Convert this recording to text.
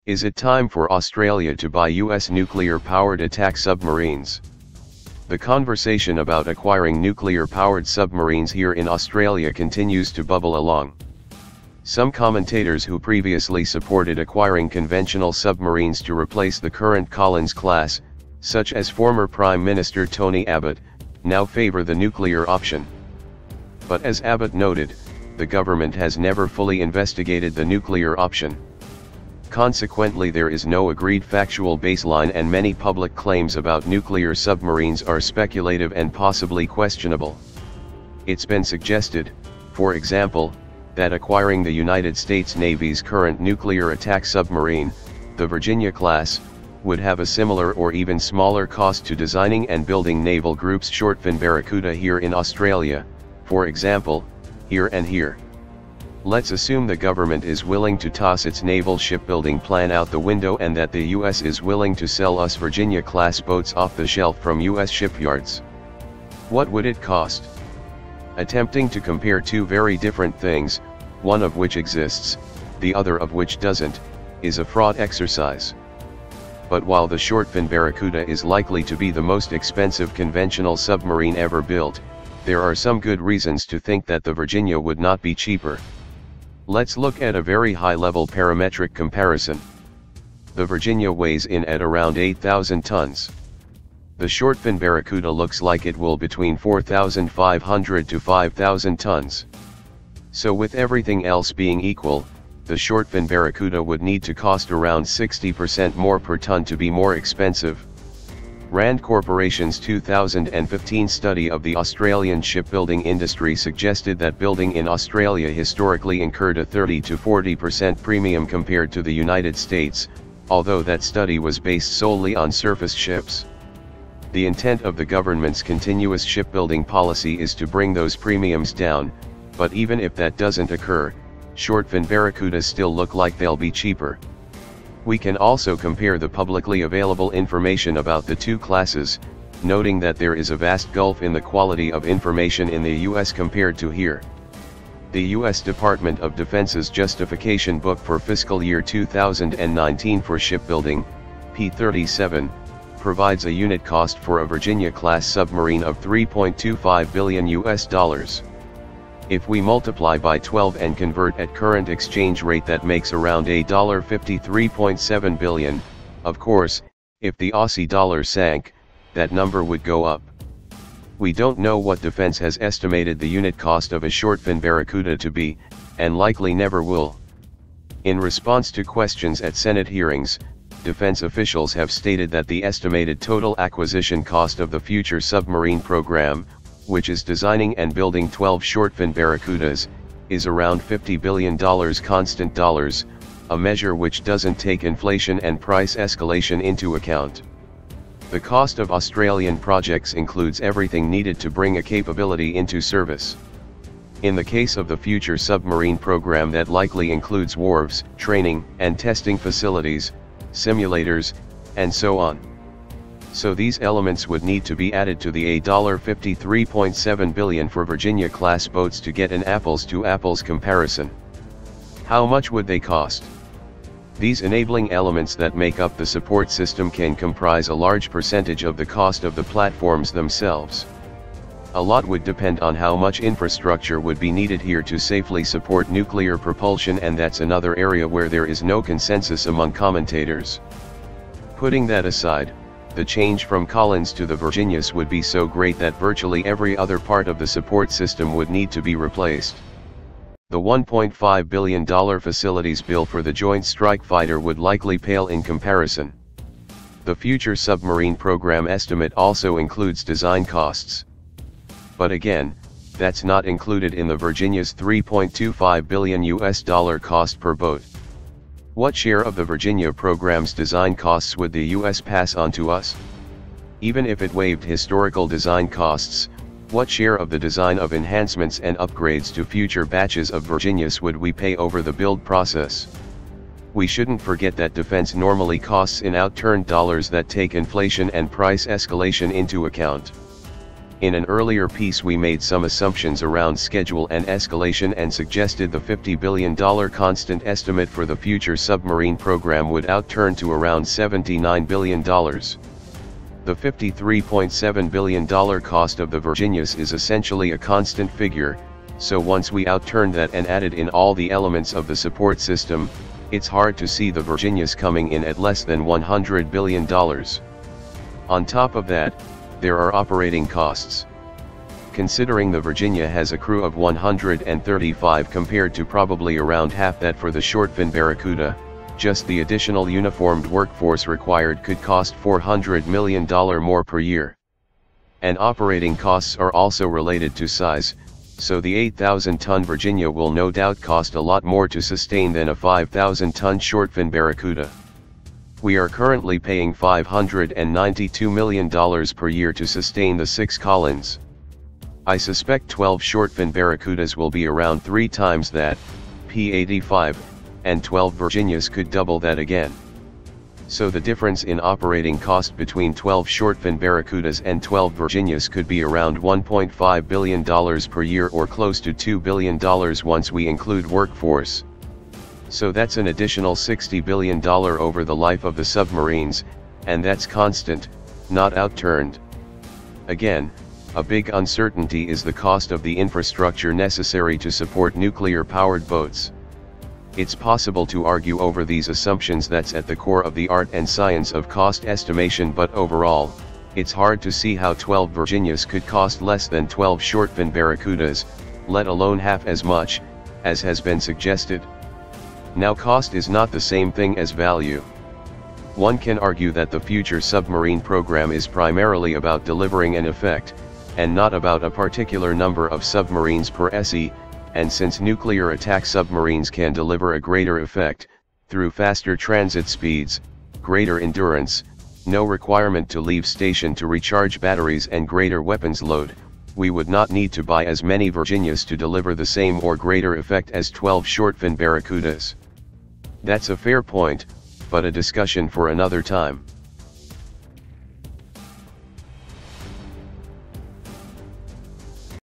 Is it time for Australia to buy US nuclear-powered attack submarines? The conversation about acquiring nuclear-powered submarines here in Australia continues to bubble along. Some commentators who previously supported acquiring conventional submarines to replace the current Collins class, such as former Prime Minister Tony Abbott, now favor the nuclear option. But as Abbott noted, the government has never fully investigated the nuclear option. Consequently, there is no agreed factual baseline, and many public claims about nuclear submarines are speculative and possibly questionable. It's been suggested, for example, that acquiring the United States Navy's current nuclear attack submarine, the Virginia class, would have a similar or even smaller cost to designing and building Naval Group's Shortfin Barracuda here in Australia, for example, here. Let's assume the government is willing to toss its naval shipbuilding plan out the window and that the US is willing to sell us Virginia-class boats off the shelf from US shipyards. What would it cost? Attempting to compare two very different things, one of which exists, the other of which doesn't, is a fraught exercise. But while the Shortfin Barracuda is likely to be the most expensive conventional submarine ever built, there are some good reasons to think that the Virginia would not be cheaper. Let's look at a very high-level parametric comparison. The Virginia weighs in at around 8,000 tons. The Shortfin Barracuda looks like it will between 4,500 to 5,000 tons. So with everything else being equal, the Shortfin Barracuda would need to cost around 60% more per ton to be more expensive. Rand Corporation's 2015 study of the Australian shipbuilding industry suggested that building in Australia historically incurred a 30 to 40% premium compared to the United States, although that study was based solely on surface ships. The intent of the government's continuous shipbuilding policy is to bring those premiums down, but even if that doesn't occur, Shortfin Barracudas still look like they'll be cheaper. We can also compare the publicly available information about the two classes, noting that there is a vast gulf in the quality of information in the US compared to here. The US Department of Defense's justification book for fiscal year 2019 for shipbuilding, P37, provides a unit cost for a Virginia-class submarine of $3.25 billion. If we multiply by 12 and convert at current exchange rate, that makes around $53.7 billion. Of course, if the Aussie dollar sank, that number would go up. We don't know what defense has estimated the unit cost of a Shortfin Barracuda to be, and likely never will. In response to questions at Senate hearings, defense officials have stated that the estimated total acquisition cost of the future submarine program, which is designing and building 12 Shortfin Barracudas, is around $50 billion constant dollars, a measure which doesn't take inflation and price escalation into account. The cost of Australian projects includes everything needed to bring a capability into service. In the case of the future submarine program, that likely includes wharves, training and testing facilities, simulators, and so on. So these elements would need to be added to the $53.7 billion for Virginia-class boats to get an apples-to-apples comparison. How much would they cost? These enabling elements that make up the support system can comprise a large percentage of the cost of the platforms themselves. A lot would depend on how much infrastructure would be needed here to safely support nuclear propulsion, and that's another area where there is no consensus among commentators. Putting that aside, the change from Collins to the Virginias would be so great that virtually every other part of the support system would need to be replaced. The $1.5 billion facilities bill for the Joint Strike Fighter would likely pale in comparison. The future submarine program estimate also includes design costs. But again, that's not included in the Virginia's $3.25 billion cost per boat. What share of the Virginia program's design costs would the US pass on to us? Even if it waived historical design costs, what share of the design of enhancements and upgrades to future batches of Virginias would we pay over the build process? We shouldn't forget that defense normally costs in outturned dollars that take inflation and price escalation into account. In an earlier piece we made some assumptions around schedule and escalation and suggested the $50 billion constant estimate for the future submarine program would outturn to around $79 billion. The $53.7 billion cost of the Virginias is essentially a constant figure, so once we outturned that and added in all the elements of the support system, it's hard to see the Virginias coming in at less than $100 billion. On top of that, there are operating costs. Considering the Virginia has a crew of 135 compared to probably around half that for the Shortfin Barracuda, just the additional uniformed workforce required could cost $400 million more per year. And operating costs are also related to size, so the 8,000-ton Virginia will no doubt cost a lot more to sustain than a 5,000-ton Shortfin Barracuda. We are currently paying $592 million per year to sustain the 6 Collins. I suspect 12 Shortfin Barracudas will be around 3 times that, P-85, and 12 Virginias could double that again. So the difference in operating cost between 12 Shortfin Barracudas and 12 Virginias could be around $1.5 billion per year or close to $2 billion once we include workforce. So that's an additional $60 billion over the life of the submarines, and that's constant, not outturned. Again, a big uncertainty is the cost of the infrastructure necessary to support nuclear-powered boats. It's possible to argue over these assumptions. That's at the core of the art and science of cost estimation, but overall, it's hard to see how 12 Virginias could cost less than 12 Shortfin Barracudas, let alone half as much, as has been suggested. Now, cost is not the same thing as value. One can argue that the future submarine program is primarily about delivering an effect, and not about a particular number of submarines per SE, and since nuclear attack submarines can deliver a greater effect, through faster transit speeds, greater endurance, no requirement to leave station to recharge batteries and greater weapons load, we would not need to buy as many Virginias to deliver the same or greater effect as 12 Shortfin Barracudas. That's a fair point, but a discussion for another time.